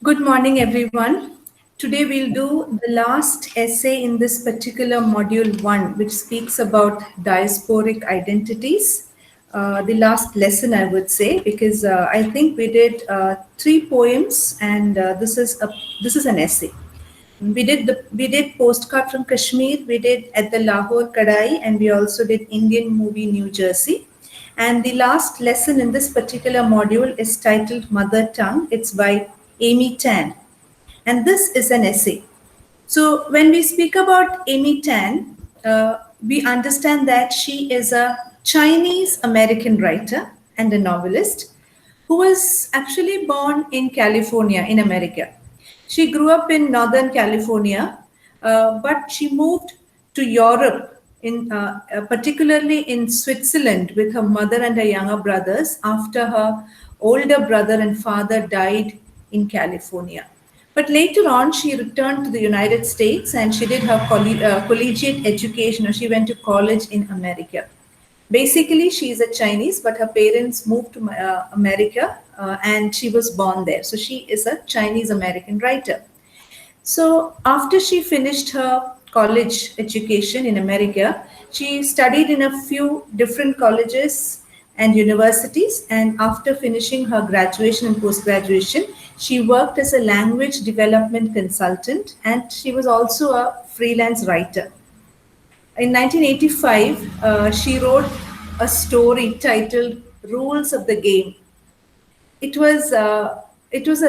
Good morning, everyone. Today we'll do the last essay in this particular module one, which speaks about diasporic identities. The last lesson, I would say, because I think we did three poems, and this is an essay. We did postcard from Kashmir. We did at the Lahore Kadai, and we also did Indian movie New Jersey. And the last lesson in this particular module is titled Mother Tongue. It's by Amy Tan, and this is an essay. So when we speak about Amy Tan, we understand that she is a Chinese American writer and a novelist who was actually born in California, in America. She grew up in Northern California, but she moved to Europe, particularly in Switzerland, with her mother and her younger brothers after her older brother and father died in California. But later on, she returned to the United States and she did her collegiate education, or she went to college in America. Basically, she is a Chinese, but her parents moved to America and she was born there. So she is a Chinese American writer. So after she finished her college education in America, she studied in a few different colleges and universities. And after finishing her graduation and post-graduation, she worked as a language development consultant, and she was also a freelance writer. In 1985, she wrote a story titled Rules of the Game. It was a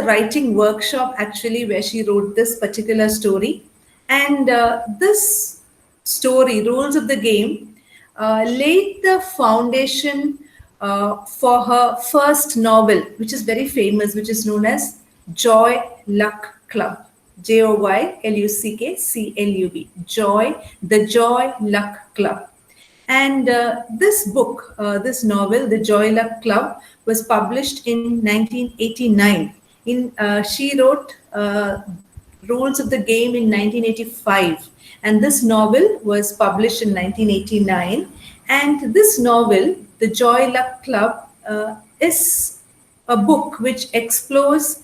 writing workshop actually where she wrote this particular story, and this story, Rules of the Game, laid the foundation for her first novel, which is very famous, which is known as Joy Luck Club. JOYLUCKCLUB. The Joy Luck Club. And this book, this novel, The Joy Luck Club, was published in 1989. She wrote Rules of the Game in 1985. And this novel was published in 1989. And this novel, The Joy Luck Club, is a book which explores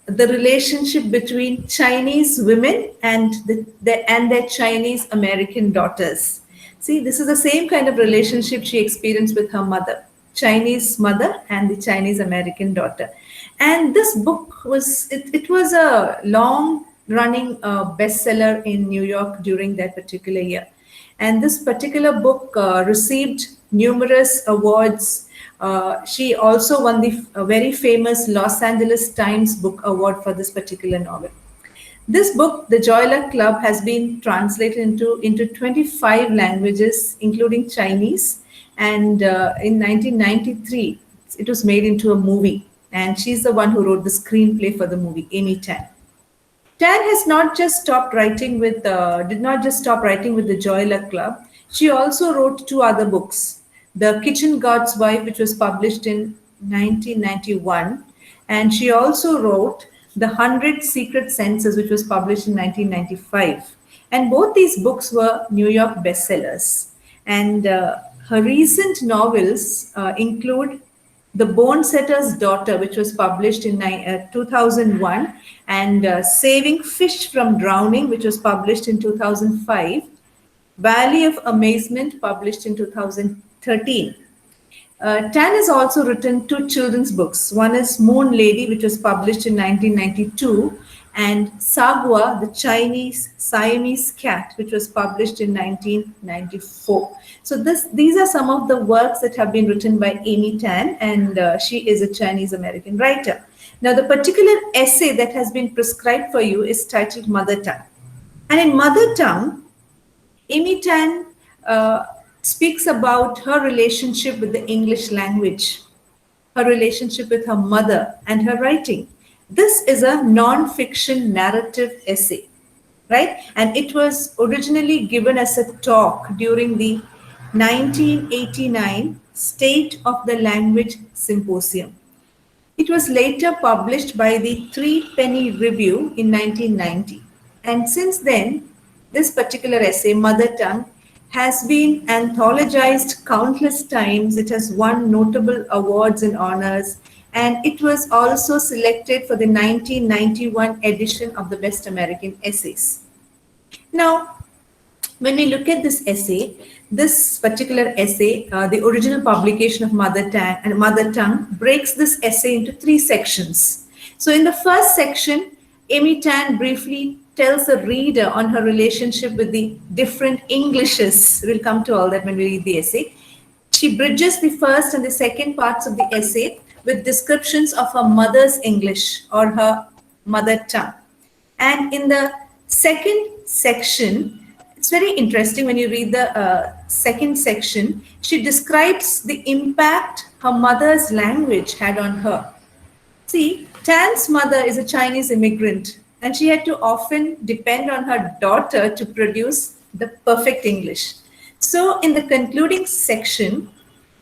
the relationship between Chinese women and their Chinese American daughters. See, this is the same kind of relationship she experienced with her mother, Chinese mother and the Chinese American daughter. And this book was a long running bestseller in New York during that particular year. And this particular book received numerous awards. She also won the very famous Los Angeles Times Book Award for this particular novel. This book, The Joy Luck Club, has been translated into 25 languages, including Chinese. And in 1993, it was made into a movie. And she's the one who wrote the screenplay for the movie, Amy Tan. Tan has did not just stop writing with the Joy Luck Club. She also wrote two other books. The Kitchen God's Wife, which was published in 1991. And she also wrote The 100 Secret Senses, which was published in 1995. And both these books were New York bestsellers. And her recent novels include The Bone Setter's Daughter, which was published in 2001, and Saving Fish from Drowning, which was published in 2005. Valley of Amazement, published in 2013. Tan has also written two children's books. One is Moon Lady, which was published in 1992, and Sagwa, the Chinese Siamese Cat, which was published in 1994. So these are some of the works that have been written by Amy Tan, and she is a Chinese American writer. Now, the particular essay that has been prescribed for you is titled Mother Tongue. And in Mother Tongue, Amy Tan speaks about her relationship with the English language, her relationship with her mother, and her writing. This is a non-fiction narrative essay, right? And it was originally given as a talk during the 1989 State of the Language Symposium. It was later published by the Three Penny Review in 1990. And since then, this particular essay, Mother Tongue, has been anthologized countless times. It has won notable awards and honors, and it was also selected for the 1991 edition of the Best American Essays. Now, when we look at this particular essay, the original publication of Mother Tongue breaks this essay into 3 sections. So in the first section, Amy Tan briefly tells the reader on her relationship with the different Englishes. We'll come to all that when we read the essay. She bridges the first and the second parts of the essay with descriptions of her mother's English or her mother tongue. And in the second section, it's very interesting when you read the second section, she describes the impact her mother's language had on her. See, Tan's mother is a Chinese immigrant, and she had to often depend on her daughter to produce the perfect English. So in the concluding section,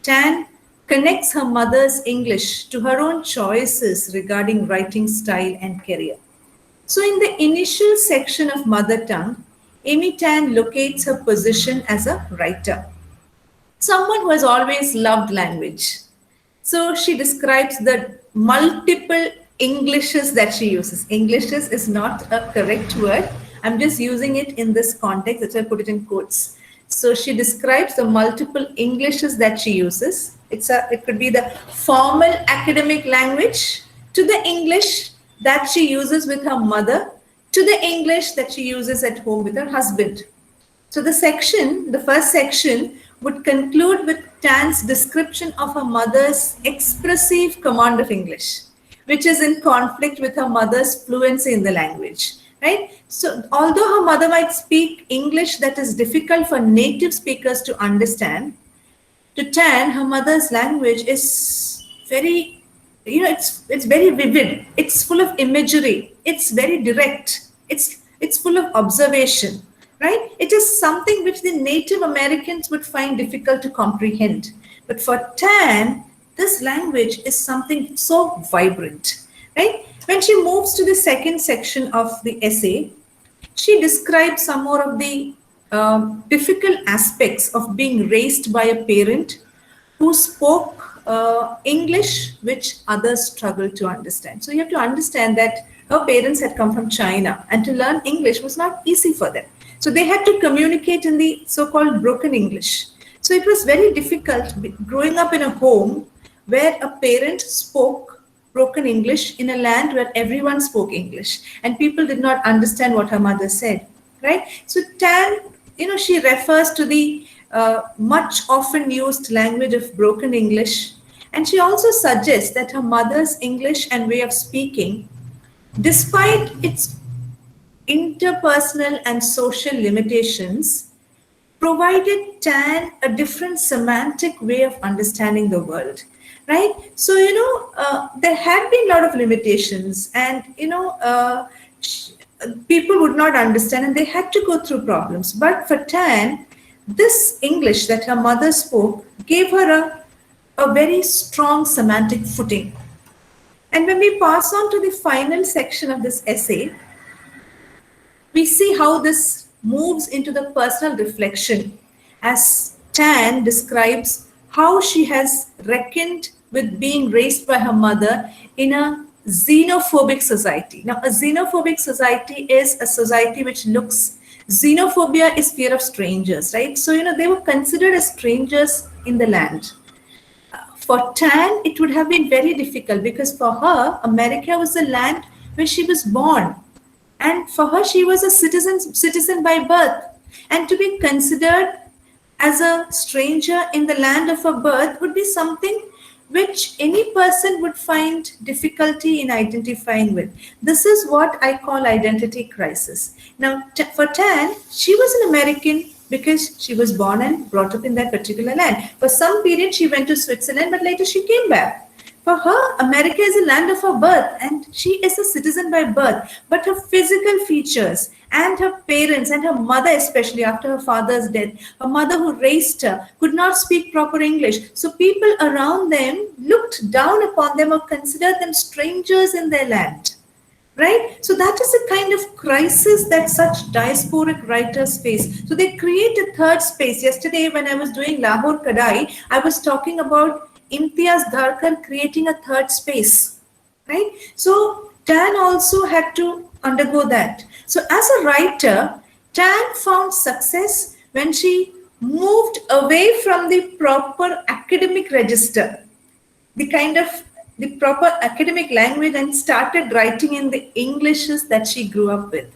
Tan connects her mother's English to her own choices regarding writing style and career. So in the initial section of Mother Tongue, Amy Tan locates her position as a writer, someone who has always loved language. So she describes the multiple Englishes that she uses. Englishes is not a correct word. I'm just using it in this context. That's why I put it in quotes. So she describes the multiple Englishes that she uses. It could be the formal academic language to the English that she uses with her mother to the English that she uses at home with her husband. So the first section would conclude with Tan's description of her mother's expressive command of English, which is in conflict with her mother's fluency in the language, right? So although her mother might speak English that is difficult for native speakers to understand, to Tan, her mother's language is very, it's very vivid. It's full of imagery. It's very direct. It's full of observation, right? It is something which the Native Americans would find difficult to comprehend. But for Tan, this language is something so vibrant, right? When she moves to the second section of the essay, she describes some more of the difficult aspects of being raised by a parent who spoke English which others struggled to understand. So you have to understand that her parents had come from China, and to learn English was not easy for them. So they had to communicate in the so-called broken English. So it was very difficult growing up in a home where a parent spoke broken English in a land where everyone spoke English and people did not understand what her mother said, right? So Tan, she refers to the much often used language of broken English, and she also suggests that her mother's English and way of speaking, despite its interpersonal and social limitations, provided Tan a different semantic way of understanding the world, right? So, there had been a lot of limitations, and, people would not understand and they had to go through problems. But for Tan, this English that her mother spoke gave her a very strong semantic footing. And when we pass on to the final section of this essay, we see how this moves into the personal reflection as Tan describes how she has reckoned with being raised by her mother in a xenophobic society. Now, a xenophobic society is a society which looks, xenophobia is fear of strangers, right? So, they were considered as strangers in the land. For Tan, it would have been very difficult because for her, America was the land where she was born. And for her, she was a citizen by birth. And to be considered as a stranger in the land of her birth would be something which any person would find difficulty in identifying with. This is what I call identity crisis. Now, for Tan, she was an American because she was born and brought up in that particular land. For some period, she went to Switzerland, but later she came back. For her, America is the land of her birth, and she is a citizen by birth. But her physical features and her parents and her mother, especially after her father's death, her mother who raised her, could not speak proper English. So people around them looked down upon them or considered them strangers in their land. Right? So that is the kind of crisis that such diasporic writers face. So they create a third space. Yesterday, when I was doing Lahore Kadai, I was talking about Imtiaz Dharkar creating a third space, right? So Tan also had to undergo that. So as a writer, Tan found success when she moved away from the proper academic register, the kind of the proper academic language, and started writing in the Englishes that she grew up with.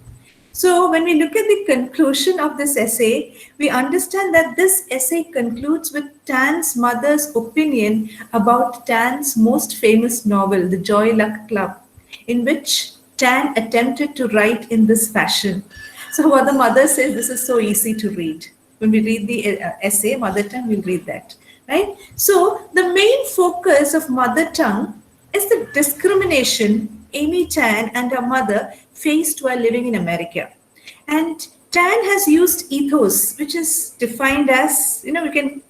So when we look at the conclusion of this essay, we understand that this essay concludes with Tan's mother's opinion about Tan's most famous novel, The Joy Luck Club, in which Tan attempted to write in this fashion. So what the mother says, this is so easy to read. When we read the essay, mother tongue, we'll read that, right? So the main focus of mother tongue is the discrimination Amy Tan and her mother faced while living in America. And Tan has used ethos, which is defined as,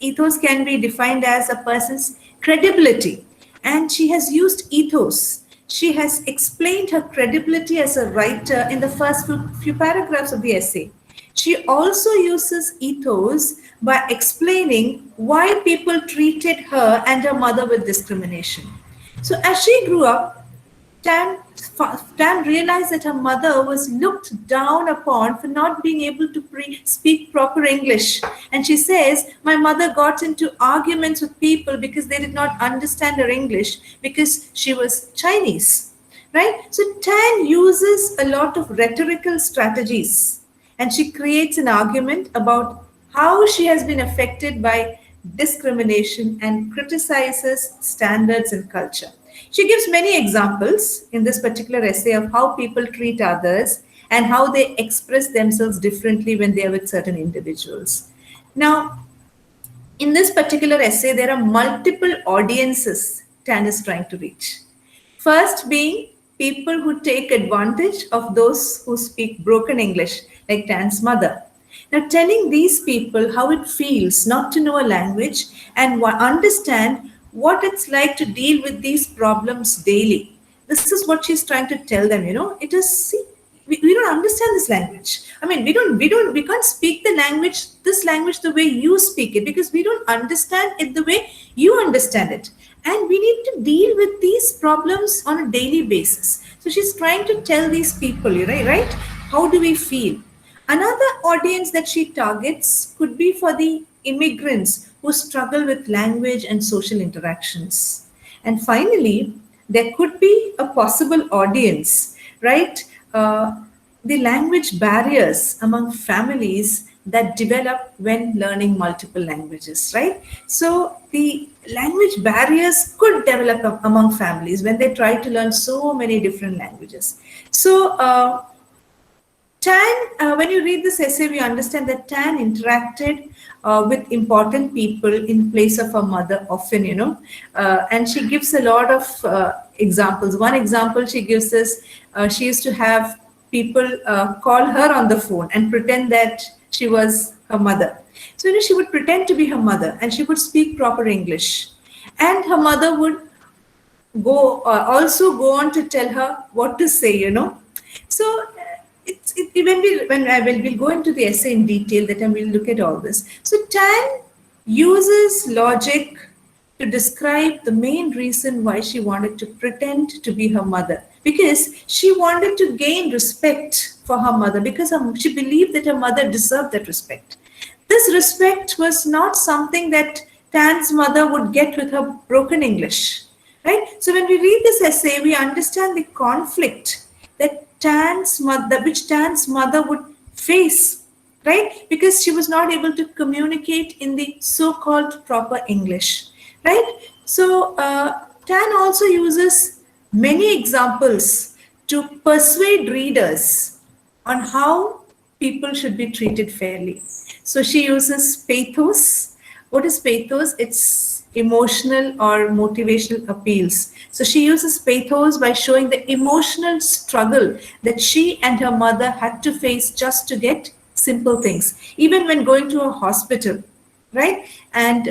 ethos can be defined as a person's credibility. And she has used ethos. She has explained her credibility as a writer in the first few paragraphs of the essay. She also uses ethos by explaining why people treated her and her mother with discrimination. So as she grew up, Tan realized that her mother was looked down upon for not being able to speak proper English. And she says, my mother got into arguments with people because they did not understand her English because she was Chinese, right? So Tan uses a lot of rhetorical strategies, and she creates an argument about how she has been affected by discrimination and criticizes standards and culture. She gives many examples in this particular essay of how people treat others and how they express themselves differently when they are with certain individuals. Now, in this particular essay, there are multiple audiences Tan is trying to reach. First being people who take advantage of those who speak broken English, like Tan's mother. Now, telling these people how it feels not to know a language and understand what it's like to deal with these problems daily. This is what she's trying to tell them. It is, see, we don't understand this language. I mean, we can't speak this language the way you speak it, because we don't understand it the way you understand it. And we need to deal with these problems on a daily basis. So she's trying to tell these people, right? How do we feel? Another audience that she targets could be for the immigrants who struggle with language and social interactions. And finally, there could be a possible audience, right? The language barriers among families that develop when learning multiple languages, right? So the language barriers could develop among families when they try to learn so many different languages. So Tan, when you read this essay, we understand that Tan interacted with important people in place of her mother often, and she gives a lot of examples. One example she gives is she used to have people call her on the phone and pretend that she was her mother. So, she would pretend to be her mother and she would speak proper English. And her mother would also go on to tell her what to say, So, we'll go into the essay in detail, that time we'll look at all this. So Tan uses logic to describe the main reason why she wanted to pretend to be her mother, because she wanted to gain respect for her mother, because she believed that her mother deserved that respect. This respect was not something that Tan's mother would get with her broken English, right? So when we read this essay, we understand the conflict that which Tan's mother would face, right? Because she was not able to communicate in the so-called proper English, right? So Tan also uses many examples to persuade readers on how people should be treated fairly. So she uses pathos. What is pathos? It's emotional or motivational appeals. So she uses pathos by showing the emotional struggle that she and her mother had to face just to get simple things, even when going to a hospital, right? And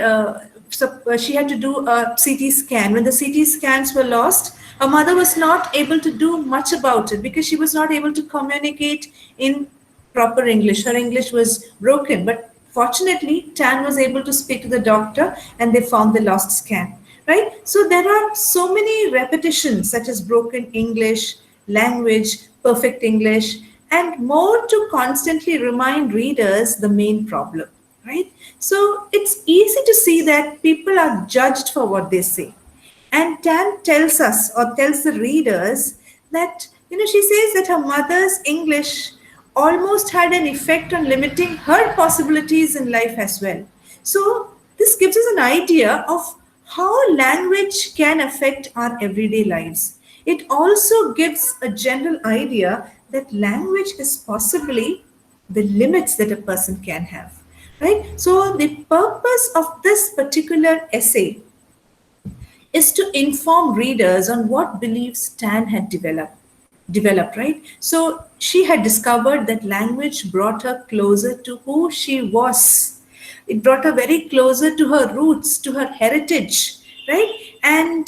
she had to do a CT scan. When the CT scans were lost, her mother was not able to do much about it because she was not able to communicate in proper English. Her English was broken, but fortunately, Tan was able to speak to the doctor and they found the lost scan. right? So there are so many repetitions such as broken English, language, perfect English, and more to constantly remind readers the main problem, right? So it's easy to see that people are judged for what they say. And Tan tells us or tells the readers that, she says that her mother's English almost had an effect on limiting her possibilities in life as well. So, this gives us an idea of how language can affect our everyday lives. It also gives a general idea that language is possibly the limits that a person can have. Right? So, the purpose of this particular essay is to inform readers on what beliefs Tan had developed, right? So she had discovered that language brought her closer to who she was. It brought her very closer to her roots, to her heritage, right? And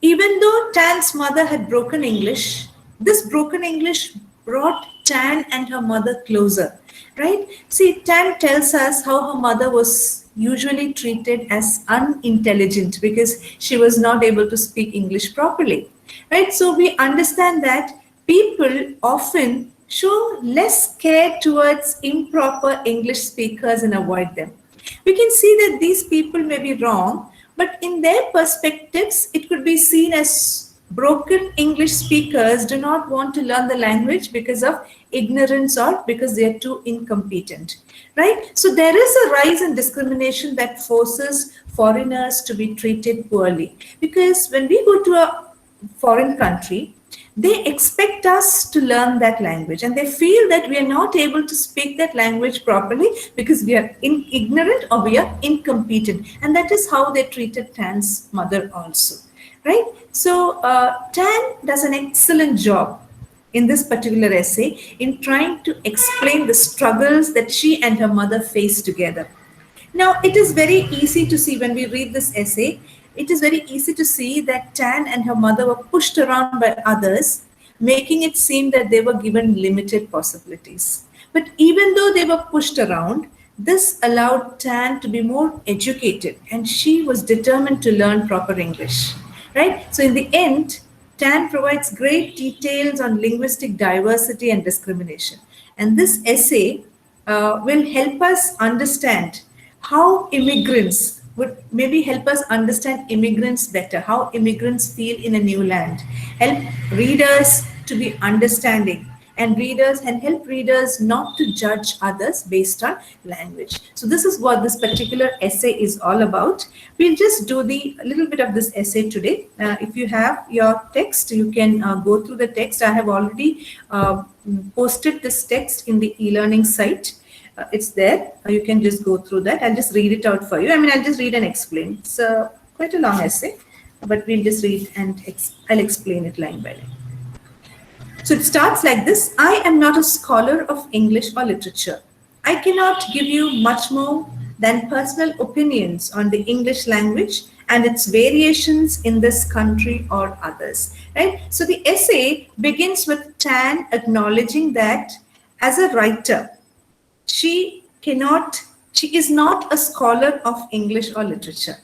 even though Tan's mother had broken English, this broken English brought Tan and her mother closer, right? See, Tan tells us how her mother was usually treated as unintelligent because she was not able to speak English properly, right? So we understand that people often show less care towards improper English speakers and avoid them. We can see that these people may be wrong, but in their perspectives, it could be seen as broken English speakers do not want to learn the language because of ignorance or because they are too incompetent, right? So there is a rise in discrimination that forces foreigners to be treated poorly, because when we go to a foreign country, they expect us to learn that language and they feel that we are not able to speak that language properly because we are ignorant or we are incompetent. And that is how they treated Tan's mother also, right? So Tan does an excellent job in this particular essay in trying to explain the struggles that she and her mother face together. Now, it is very easy to see when we read this essay, it is very easy to see that Tan and her mother were pushed around by others, making it seem that they were given limited possibilities. But even though they were pushed around, this allowed Tan to be more educated and she was determined to learn proper English. Right? So, in the end, Tan provides great details on linguistic diversity and discrimination. And this essay will help us understand how immigrants would maybe help us understand immigrants better, how immigrants feel in a new land, help readers to be understanding and help readers not to judge others based on language. So this is what this particular essay is all about. We'll just do a little bit of this essay today. If you have your text, you can go through the text. I have already posted this text in the e-learning site. It's there. You can just go through that. I'll just read it out for you. I'll just read and explain. It's quite a long essay, but we'll just read and I'll explain it line by line. So it starts like this. I am not a scholar of English or literature. I cannot give you much more than personal opinions on the English language and its variations in this country or others. Right? So the essay begins with Tan acknowledging that as a writer, she is not a scholar of English or literature.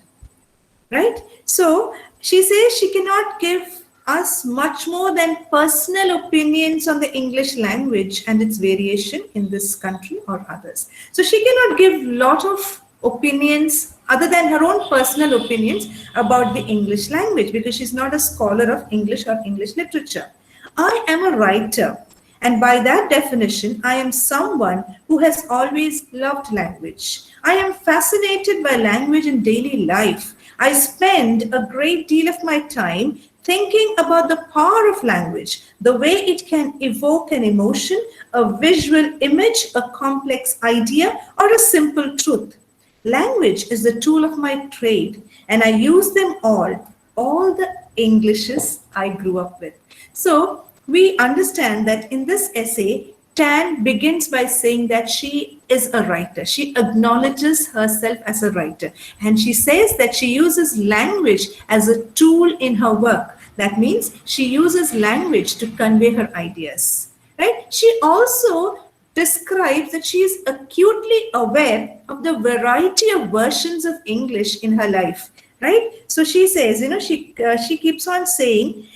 Right? So she says she cannot give us much more than personal opinions on the English language and its variation in this country or others. So she cannot give a lot of opinions other than her own personal opinions about the English language because she's not a scholar of English or English literature. I am a writer, and by that definition, I am someone who has always loved language. I am fascinated by language in daily life. I spend a great deal of my time thinking about the power of language, the way it can evoke an emotion, a visual image, a complex idea, or a simple truth. Language is the tool of my trade, and I use them all the Englishes I grew up with. So we understand that in this essay, Tan begins by saying that she is a writer. She acknowledges herself as a writer. And she says that she uses language as a tool in her work. That means she uses language to convey her ideas. Right? She also describes that she is acutely aware of the variety of versions of English in her life. right? So she says, she keeps on saying,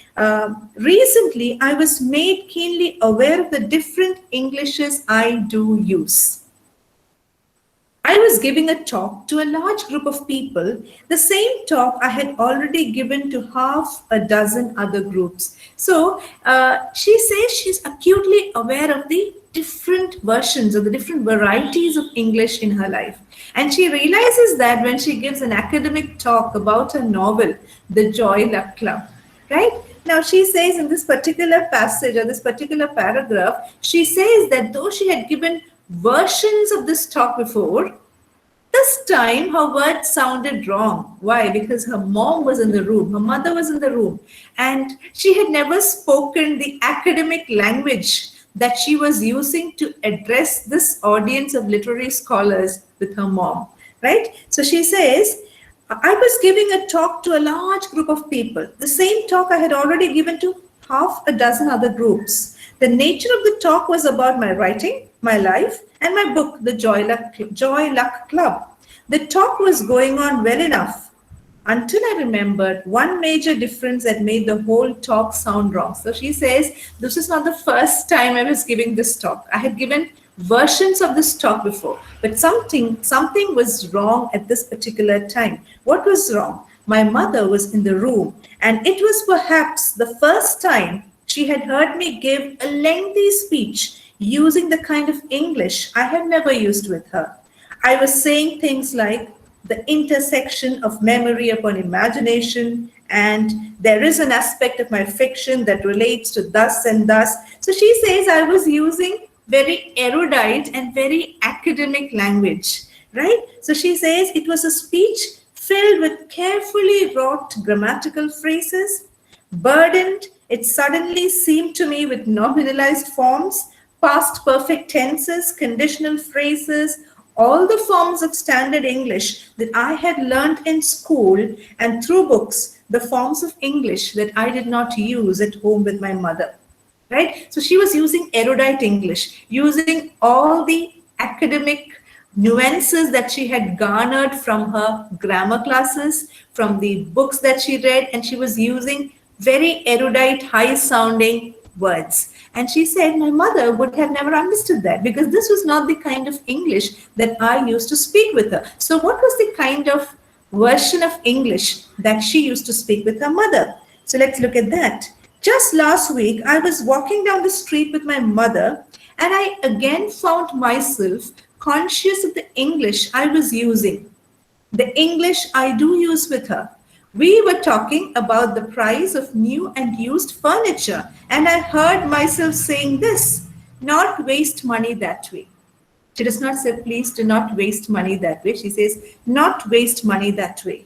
recently I was made keenly aware of the different Englishes I do use. I was giving a talk to a large group of people, the same talk I had already given to half a dozen other groups. So she says she's acutely aware of the different versions or the different varieties of English in her life. And she realizes that when she gives an academic talk about a novel, The Joy Luck Club, right? Now, she says in this particular passage or this particular paragraph, she says that though she had given versions of this talk before, this time her words sounded wrong. Why? Because her mom was in the room, her mother was in the room, and she had never spoken the academic language that she was using to address this audience of literary scholars with her mom, right? So she says, I was giving a talk to a large group of people, the same talk I had already given to half a dozen other groups. The nature of the talk was about my writing, my life, and my book, The Joy Luck Club. The talk was going on well enough until I remembered one major difference that made the whole talk sound wrong. So she says, this is not the first time I was giving this talk. I had given versions of this talk before, but something was wrong at this particular time. What was wrong? My mother was in the room, and it was perhaps the first time she had heard me give a lengthy speech using the kind of English I had never used with her. I was saying things like the intersection of memory upon imagination, and there is an aspect of my fiction that relates to thus and thus. So she says I was using very erudite and very academic language, right? So she says it was a speech filled with carefully wrought grammatical phrases, burdened, it suddenly seemed to me, with nominalized forms, past perfect tenses, conditional phrases, all the forms of standard English that I had learned in school and through books, the forms of English that I did not use at home with my mother, right? So she was using erudite English, using all the academic nuances that she had garnered from her grammar classes, from the books that she read, and she was using very erudite, high-sounding words. And she said, my mother would have never understood that because this was not the kind of English that I used to speak with her. So what was the kind of version of English that she used to speak with her mother? So let's look at that. Just last week, I was walking down the street with my mother, and I again found myself conscious of the English I was using, the English I do use with her. We were talking about the price of new and used furniture, and I heard myself saying this, not waste money that way. She does not say, please do not waste money that way. She says, not waste money that way.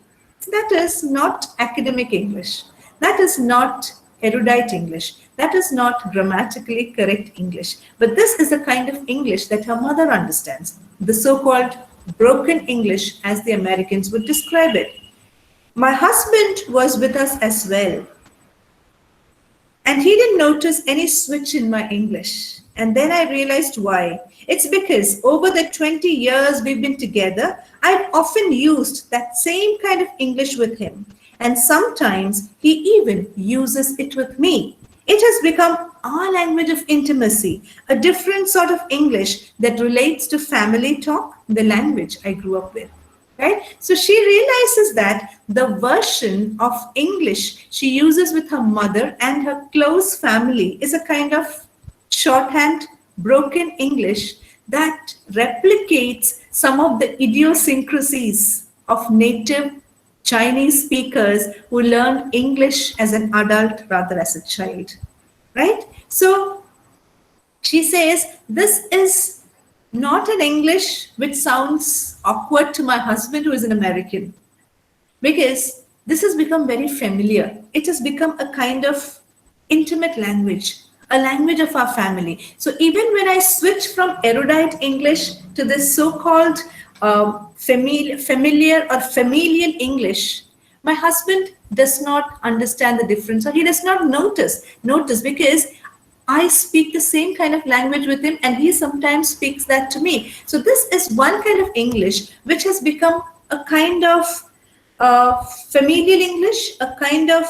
That is not academic English. That is not erudite English. That is not grammatically correct English. But this is the kind of English that her mother understands, the so-called broken English, as the Americans would describe it. My husband was with us as well, and he didn't notice any switch in my English. And then I realized why. It's because over the 20 years we've been together, I've often used that same kind of English with him. And sometimes he even uses it with me. It has become our language of intimacy, a different sort of English that relates to family talk, the language I grew up with. Right? So she realizes that the version of English she uses with her mother and her close family is a kind of shorthand, broken English that replicates some of the idiosyncrasies of native Chinese speakers who learned English as an adult rather as a child. Right? So she says, this is not an English which sounds awkward to my husband who is an American, because this has become very familiar. It has become a kind of intimate language, a language of our family. So even when I switch from erudite English to this so-called familiar or familial English, my husband does not understand the difference, or he does not notice because I speak the same kind of language with him, and he sometimes speaks that to me. So this is one kind of English which has become a kind of familial English, a kind of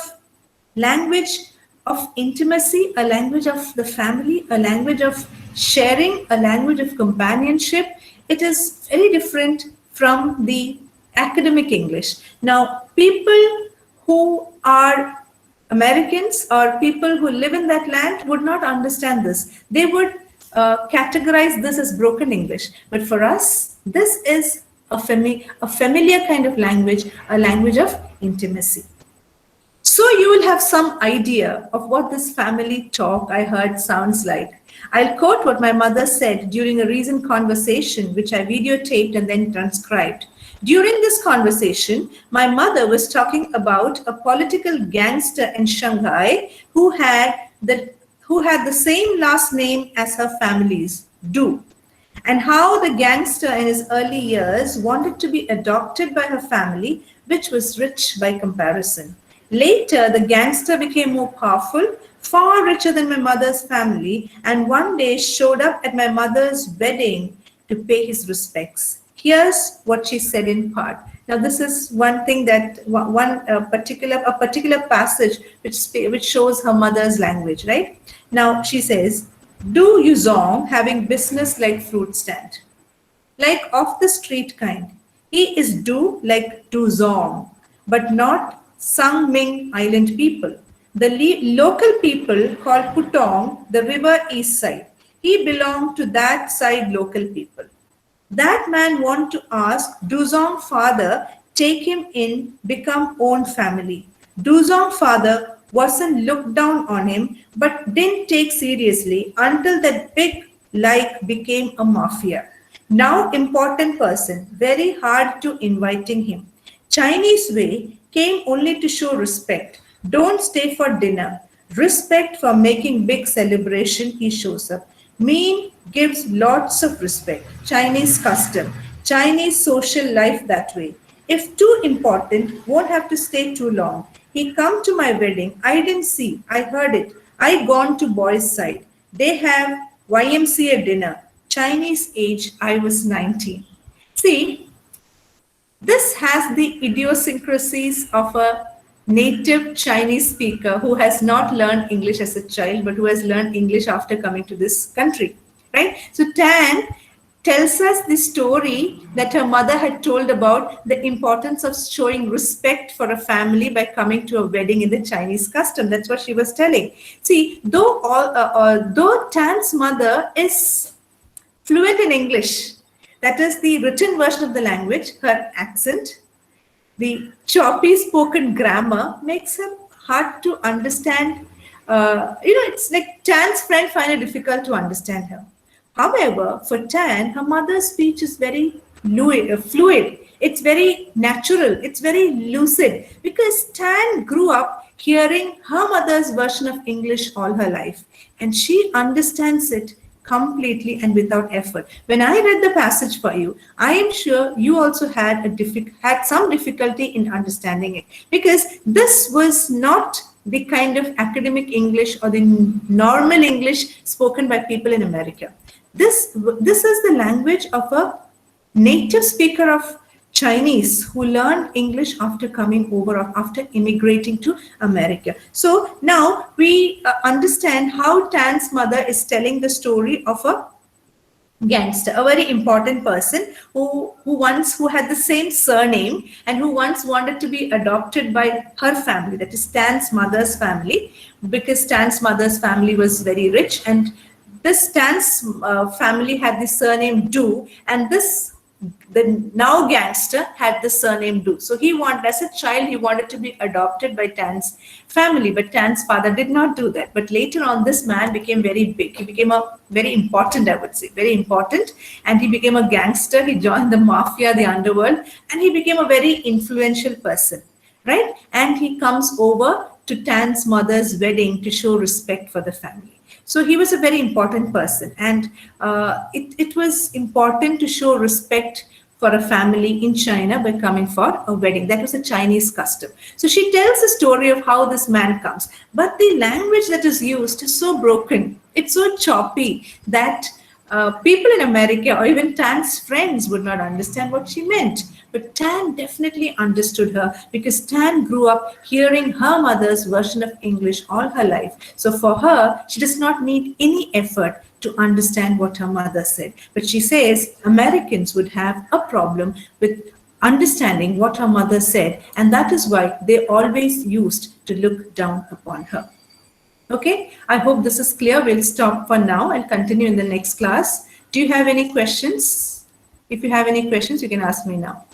language of intimacy, a language of the family, a language of sharing, a language of companionship. It is very different from the academic English. Now, people who are Americans or people who live in that land would not understand this. They would categorize this as broken English. But for us, this is a familiar kind of language, a language of intimacy. So you will have some idea of what this family talk I heard sounds like. I'll quote what my mother said during a recent conversation, which I videotaped and then transcribed. During this conversation, my mother was talking about a political gangster in Shanghai who had the same last name as her family's, Du, and how the gangster in his early years wanted to be adopted by her family, which was rich by comparison. Later, the gangster became more powerful, far richer than my mother's family, and one day showed up at my mother's wedding to pay his respects. Here's what she said in part. Now, this is one thing that a particular passage which shows her mother's language, right? Now, she says, "Du Yuzong having business like fruit stand, like off the street kind. He is Du like Du Zong, but not Sang Ming Island people. The local people call Putong the river east side. He belonged to that side local people. That man want to ask Duzong father take him in, become own family. Duzong father wasn't looked down on him, but didn't take seriously until that big like became a mafia. Now important person, very hard to inviting him. Chinese way came only to show respect. Don't stay for dinner. Respect for making big celebration, he shows up. Mean gives lots of respect. Chinese custom. Chinese social life that way. If too important, won't have to stay too long. He come to my wedding. I didn't see. I heard it. I gone to boys' side. They have YMCA dinner. Chinese age, I was 19. See, this has the idiosyncrasies of a native Chinese speaker who has not learned English as a child, but who has learned English after coming to this country, right? So Tan tells us the story that her mother had told about the importance of showing respect for a family by coming to a wedding in the Chinese custom. That's what she was telling. See, though Tan's mother is fluent in English, that is the written version of the language, her accent, the choppy spoken grammar makes her hard to understand. It's like Tan's friend find it difficult to understand her. However, for Tan, her mother's speech is very fluid. It's very natural. It's very lucid because Tan grew up hearing her mother's version of English all her life, and she understands it completely and without effort. When I read the passage for you, I am sure you also had some difficulty in understanding it, because this was not the kind of academic English or the normal English spoken by people in America. This is the language of a native speaker of Chinese who learned English after coming over or after immigrating to America. So now we understand how Tan's mother is telling the story of a gangster, a very important person who had the same surname and who once wanted to be adopted by her family, that is Tan's mother's family, because Tan's mother's family was very rich, and this Tan's family had the surname Du, and the now gangster had the surname Du. So as a child, he wanted to be adopted by Tan's family, but Tan's father did not do that. But later on, this man became very big. He became a very important, I would say, very important. And he became a gangster. He joined the mafia, the underworld, and he became a very influential person, right? And he comes over to Tan's mother's wedding to show respect for the family. So he was a very important person, and it was important to show respect for a family in China by coming for a wedding. That was a Chinese custom. So she tells the story of how this man comes, but the language that is used is so broken, it's so choppy that People in America or even Tan's friends would not understand what she meant. But Tan definitely understood her because Tan grew up hearing her mother's version of English all her life. So for her, she does not need any effort to understand what her mother said. But she says Americans would have a problem with understanding what her mother said, and that is why they always used to look down upon her. Okay, I hope this is clear. We'll stop for now and continue in the next class. Do you have any questions? If you have any questions, you can ask me now.